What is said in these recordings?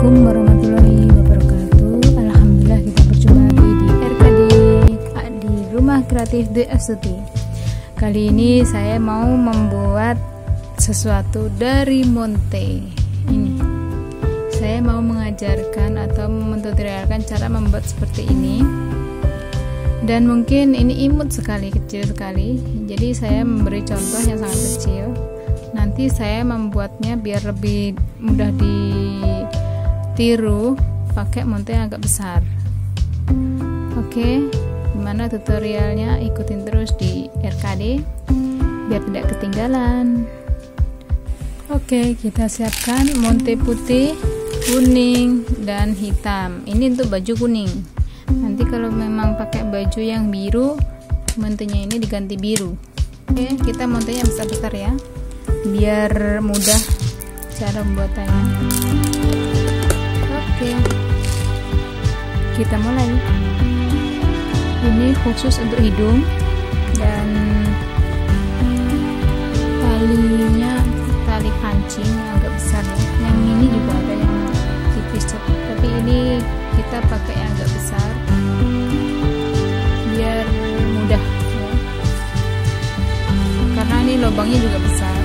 Assalamualaikum warahmatullahi wabarakatuh. Alhamdulillah kita berjumpa lagi di RKD di Rumah Kreatif The Astuti. Kali ini saya mau membuat sesuatu dari Monte. Ini saya mau mengajarkan atau mentutorialkan cara membuat seperti ini. Dan mungkin ini imut sekali, kecil sekali. Jadi saya memberi contoh yang sangat kecil. Nanti saya membuatnya biar lebih mudah ditiru pakai Monte yang agak besar. Oke, gimana tutorialnya? Ikutin terus di RKD biar tidak ketinggalan. Oke, kita siapkan Monte putih, kuning, dan hitam. Ini untuk baju kuning. Nanti kalau memang pakai baju yang biru, Montenya ini diganti biru. Oke, kita Montenya besar-besar ya, biar mudah cara pembuatannya. Oke, kita mulai. Ini khusus untuk hidung, dan talinya tali pancing yang agak besar ya. Yang ini juga ada yang tipis, tapi ini kita pakai yang agak besar biar mudah ya. Karena ini lubangnya juga besar.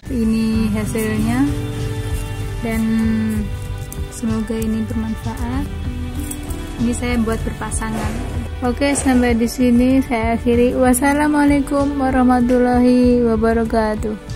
Ini hasilnya, dan semoga ini bermanfaat. Ini saya buat berpasangan. Oke, sampai di sini saya akhiri. Wassalamualaikum warahmatullahi wabarakatuh.